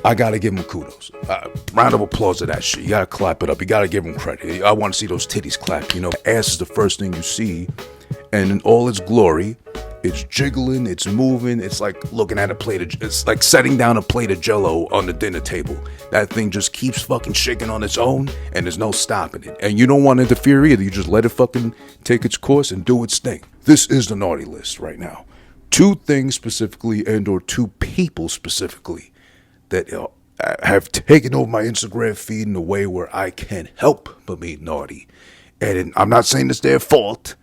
I gotta give him kudos. Round of applause to that shit. You gotta clap it up. You gotta give him credit. I want to see those titties clap. You know, ass is the first thing you see, and in all its glory, it's jiggling, it's moving. It's like looking at it's like setting down a plate of Jello on the dinner table. That thing just keeps fucking shaking on its own, and there's no stopping it. And you don't want to interfere either. You just let it fucking take its course and do its thing. This is the naughty list right now. 2 things specifically, and or 2 people specifically, that have taken over my Instagram feed in a way where I can't help but be naughty. And I'm not saying it's their fault,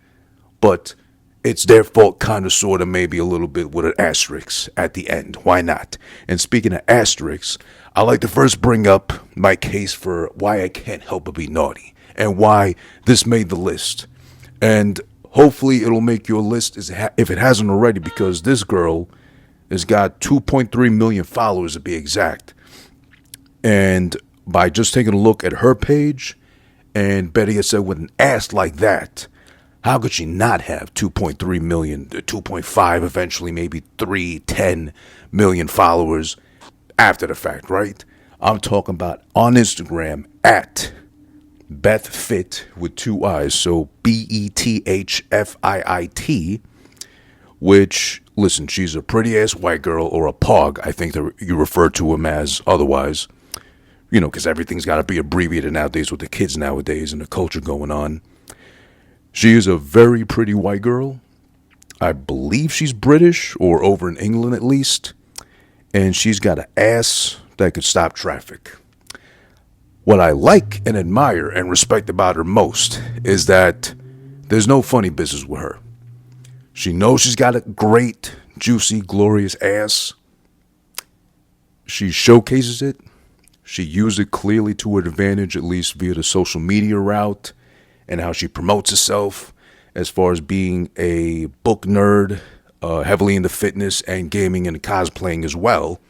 but it's their fault kind of, sort of, maybe a little bit with an asterisk at the end. Why not? And speaking of asterisks, I like to first bring up my case for why I can't help but be naughty and why this made the list. And hopefully it'll make your list if it hasn't already, because this girl has got 2.3 million followers to be exact. And by just taking a look at her page, and Betty had said with an ass like that, how could she not have 2.3 million, 2.5, eventually maybe 10 million followers after the fact, right? I'm talking about on Instagram at bethfiit with 2 I's, so BETHFIIT, which, listen, she's a pretty-ass white girl, or a pog, I think that you refer to him as otherwise. You know, because everything's got to be abbreviated nowadays with the kids nowadays and the culture going on. She is a very pretty white girl. I believe she's British, or over in England at least. And she's got an ass that could stop traffic. What I like and admire and respect about her most is that there's no funny business with her. She knows she's got a great, juicy, glorious ass. She showcases it. She used it clearly to her advantage, at least via the social media route, and how she promotes herself as far as being a book nerd, heavily into fitness and gaming and cosplaying as well.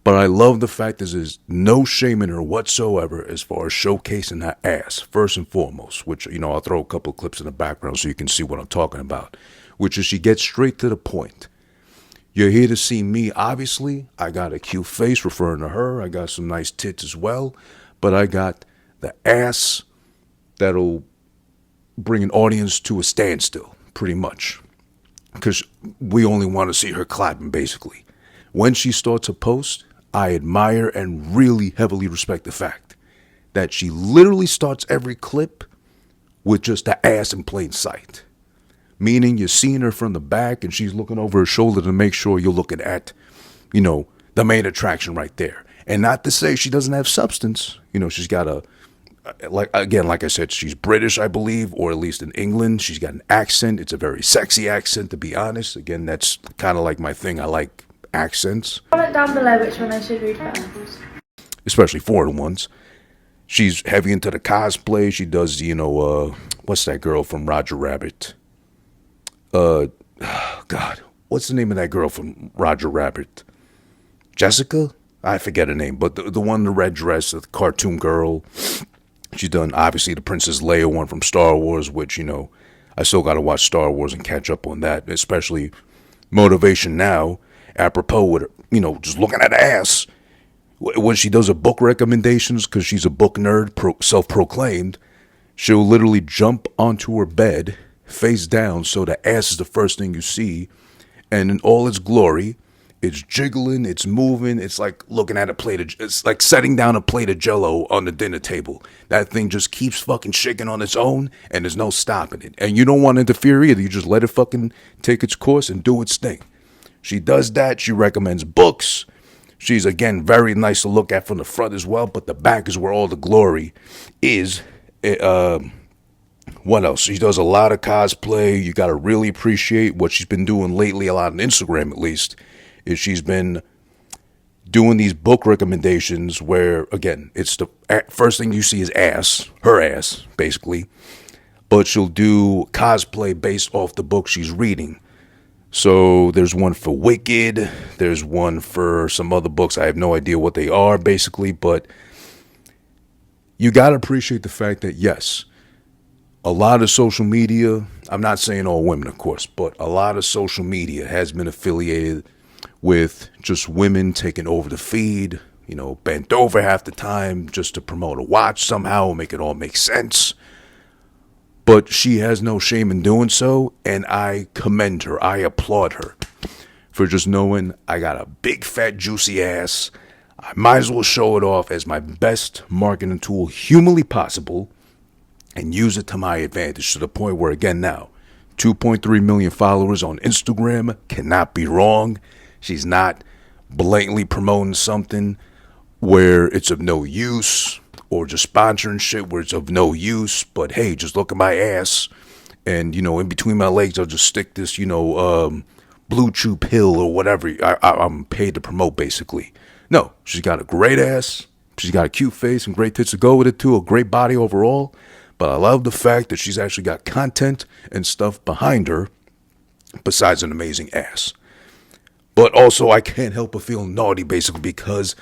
But I love the fact that there's no shame in her whatsoever as far as showcasing her ass, first and foremost, which, you know, I'll throw a couple of clips in the background so you can see what I'm talking about, which is she gets straight to the point. You're here to see me, obviously. I got a cute face referring to her. I got some nice tits as well. But I got the ass that'll bring an audience to a standstill, pretty much. Because we only want to see her clapping, basically. When she starts a post, I admire and really heavily respect the fact that she literally starts every clip with just the ass in plain sight. Meaning you're seeing her from the back and she's looking over her shoulder to make sure you're looking at, you know, the main attraction right there. And not to say she doesn't have substance. You know, she's got like I said, she's British, I believe, or at least in England. She's got an accent. It's a very sexy accent, to be honest. Again, that's kind of like my thing. I like accents. Comment down below which one I should read first. Especially foreign ones. She's heavy into the cosplay. She does, you know, what's that girl from Roger Rabbit? God, what's the name of that girl from Roger Rabbit? Jessica? I forget her name, but the one in the red dress, the cartoon girl. She's done, obviously, the Princess Leia one from Star Wars, which, you know, I still got to watch Star Wars and catch up on that, especially motivation now, apropos with, you know, just looking at her ass. When she does her book recommendations, because she's a book nerd, self-proclaimed, she'll literally jump onto her bed, face down, so the ass is the first thing you see, and in all its glory, it's jiggling, it's moving, it's like looking at it's like setting down a plate of Jello on the dinner table. That thing just keeps fucking shaking on its own, and there's no stopping it. And you don't want to interfere either. You just let it fucking take its course and do its thing. She does that. She recommends books. She's, again, very nice to look at from the front as well, but the back is where all the glory is. What else? She does a lot of cosplay. You got to really appreciate what she's been doing lately, a lot on Instagram at least, is she's been doing these book recommendations where, again, it's the first thing you see is ass, her ass, basically. But she'll do cosplay based off the book she's reading. So there's one for Wicked. There's one for some other books. I have no idea what they are, basically. But you got to appreciate the fact that, yes, a lot of social media, I'm not saying all women, of course, but a lot of social media has been affiliated with just women taking over the feed, bent over half the time just to promote a watch somehow, make it all make sense. But she has no shame in doing so, and I commend her. I applaud her for just knowing I got a big, fat, juicy ass. I might as well show it off as my best marketing tool humanly possible and use it to my advantage to the point where, again, now, 2.3 million followers on Instagram cannot be wrong. She's not blatantly promoting something where it's of no use, or just sponsoring shit where it's of no use, but hey, just look at my ass, and, in between my legs, I'll just stick this, blue chew pill or whatever I'm paid to promote, basically. No, she's got a great ass, she's got a cute face and great tits to go with it too, a great body overall, but I love the fact that she's actually got content and stuff behind her, besides an amazing ass. But also, I can't help but feel naughty, basically, because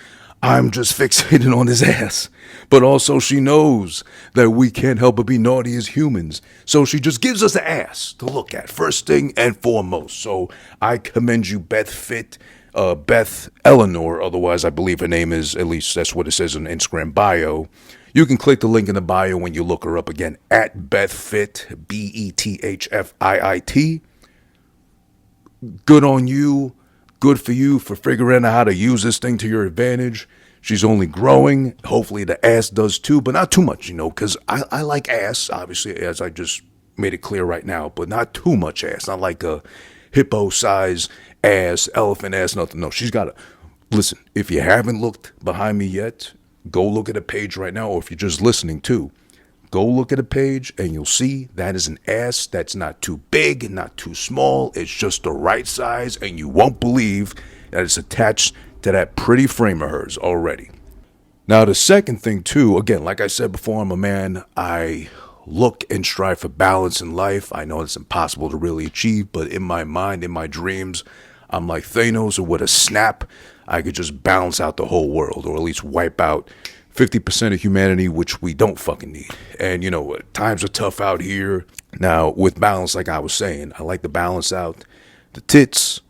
I'm just fixated on his ass. But also, she knows that we can't help but be naughty as humans. So she just gives us the ass to look at, first thing and foremost. So I commend you, bethfiit, Beth Eleanor, otherwise I believe her name is, at least that's what it says in Instagram bio. You can click the link in the bio when you look her up again, at bethfiit, BETHFIIT. Good on you. Good for you for figuring out how to use this thing to your advantage. She's only growing. Hopefully the ass does too, but not too much, because I like ass, obviously, as I just made it clear right now, but not too much ass. Not like a hippo size ass, elephant ass, nothing. No, she's got to. Listen, if you haven't looked behind me yet, go look at a page right now, or if you're just listening too, go look at a page and you'll see that is an ass that's not too big, not too small. It's just the right size, and you won't believe that it's attached to that pretty frame of hers already. Now, the second thing too, again, like I said before, I'm a man. I look and strive for balance in life. I know it's impossible to really achieve, but in my mind, in my dreams, I'm like Thanos, or with a snap, I could just balance out the whole world, or at least wipe out 50% of humanity, which we don't fucking need. And, times are tough out here. Now, with balance, like I was saying, I like to balance out the tits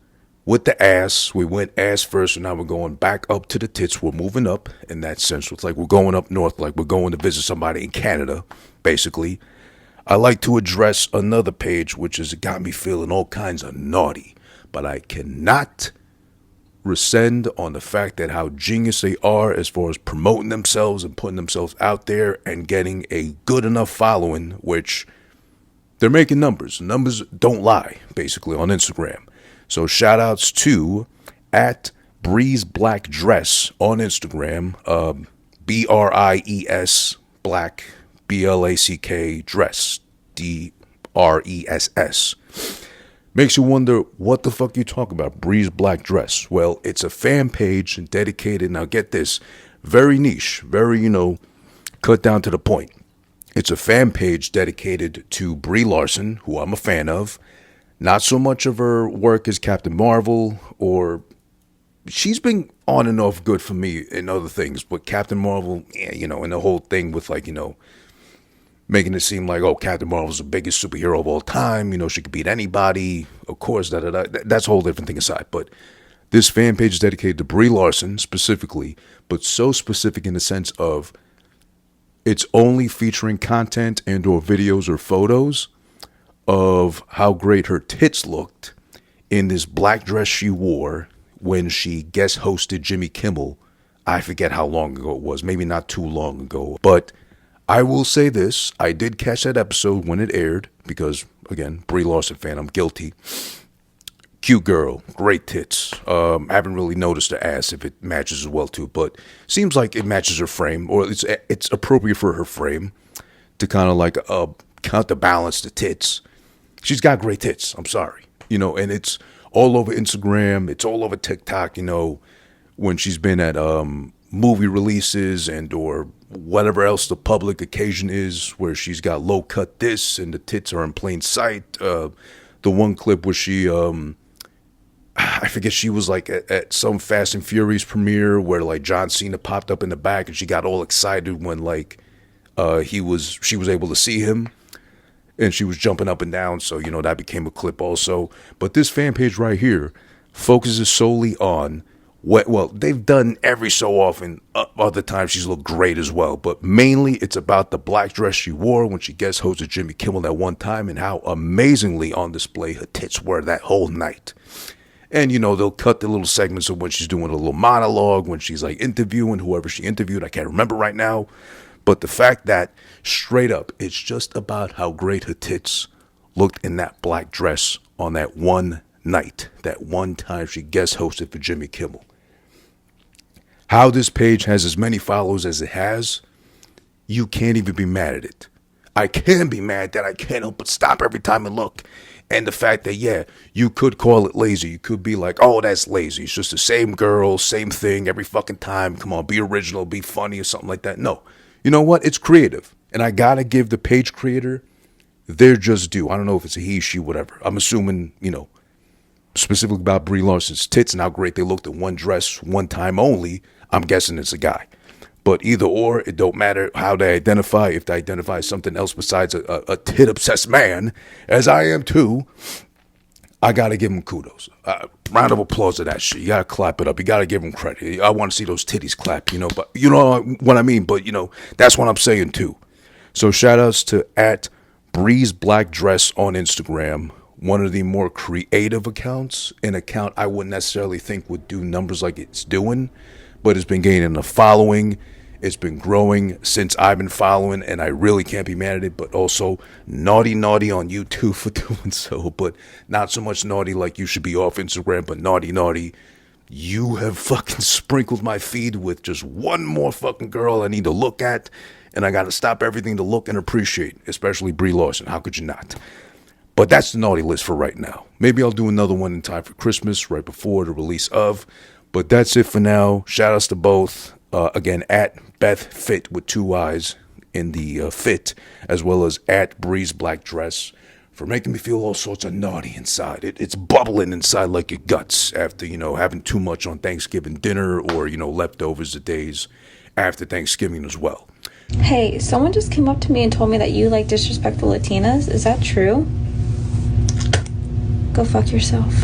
with the ass. We went ass first, and now we're going back up to the tits. We're moving up in that sense. It's like we're going up north, like we're going to visit somebody in Canada, basically. I like to address another page, which has got me feeling all kinds of naughty, but I cannot rescind on the fact that how genius they are as far as promoting themselves and putting themselves out there and getting a good enough following, which they're making numbers. Numbers don't lie, basically, on Instagram. So shout outs to at Breeze Black Dress on Instagram, BRIES Black BLACK Dress, DRESS. Makes you wonder, what the fuck you talk about? Breeze Black Dress. Well, it's a fan page dedicated, now get this, very niche, very, cut down to the point. It's a fan page dedicated to Brie Larson, who I'm a fan of. Not so much of her work as Captain Marvel, or she's been on and off good for me in other things, but Captain Marvel, and the whole thing with making it seem like, oh, Captain Marvel's the biggest superhero of all time. She could beat anybody. Of course, that's a whole different thing aside. But this fan page is dedicated to Brie Larson specifically, but so specific in the sense of it's only featuring content and or videos or photos of how great her tits looked in this black dress she wore when she guest hosted Jimmy Kimmel. I forget how long ago it was. Maybe not too long ago. But I will say this, I did catch that episode when it aired, because, again, Brie Larson fan, I'm guilty. Cute girl, great tits. Haven't really noticed her ass if it matches as well too, but seems like it matches her frame, or it's appropriate for her frame to kind of counterbalance the tits. She's got great tits, I'm sorry. And it's all over Instagram, it's all over TikTok, when she's been at movie releases and or whatever else the public occasion is, where she's got low cut this and the tits are in plain sight. The one clip where she, I forget, she was at some Fast and Furious premiere where John Cena popped up in the back and she got all excited when she was able to see him, and she was jumping up and down. So, that became a clip also. But this fan page right here, focuses solely on what, well, they've done every so often. Other times she's looked great as well, but mainly it's about the black dress she wore when she guest hosted Jimmy Kimmel that one time, and how amazingly on display her tits were that whole night. And, you know, they'll cut the little segments of when she's doing a little monologue, when she's like interviewing whoever she interviewed. I can't remember right now. But the fact that straight up, it's just about how great her tits looked in that black dress on that one night, that one time she guest hosted for Jimmy Kimmel. How this page has as many followers as it has, you can't even be mad at it. I can be mad that I can't help but stop every time and look. And the fact that, yeah, you could call it lazy. You could be like, oh, that's lazy. It's just the same girl, same thing every fucking time. Come on, be original, be funny or something like that. No. You know what? It's creative. And I got to give the page creator their just due. I don't know if it's a he, she, whatever. I'm assuming, you know, specifically about Brie Larson's tits and how great they looked in one dress, one time only. I'm guessing it's a guy. But either or, it don't matter how they identify. If they identify as something else besides a tit-obsessed man, as I am too, I got to give him kudos. Round of applause to that shit. You got to clap it up. You got to give him credit. I want to see those titties clap, you know. But you know what I mean? But, you know, that's what I'm saying too. So shout outs to @Bree's Black Dress on Instagram. One of the more creative accounts. An account I wouldn't necessarily think would do numbers like it's doing. But it's been gaining a following. It's been growing since I've been following, and I really can't be mad at it. But also, naughty on YouTube for doing so. But not so much naughty like you should be off Instagram, but naughty. You have fucking sprinkled my feed with just one more fucking girl I need to look at, and I got to stop everything to look and appreciate, especially Brie Larson. How could you not? But that's the naughty list for right now. Maybe I'll do another one in time for Christmas, right before the release of. But that's it for now. Shout outs to both. Again, @bethfiit with 2 I's in the fit, as well as @Bree's Black Dress, for making me feel all sorts of naughty inside. It's bubbling inside like your guts after, you know, having too much on Thanksgiving dinner, or, you know, leftovers the days after Thanksgiving as well. Hey, someone just came up to me and told me that you like disrespectful Latinas. Is that true? Go fuck yourself.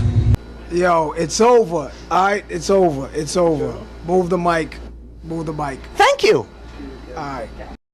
Yo, it's over. All right, it's over. It's over. Move the mic. Move the mic. Thank you. All right.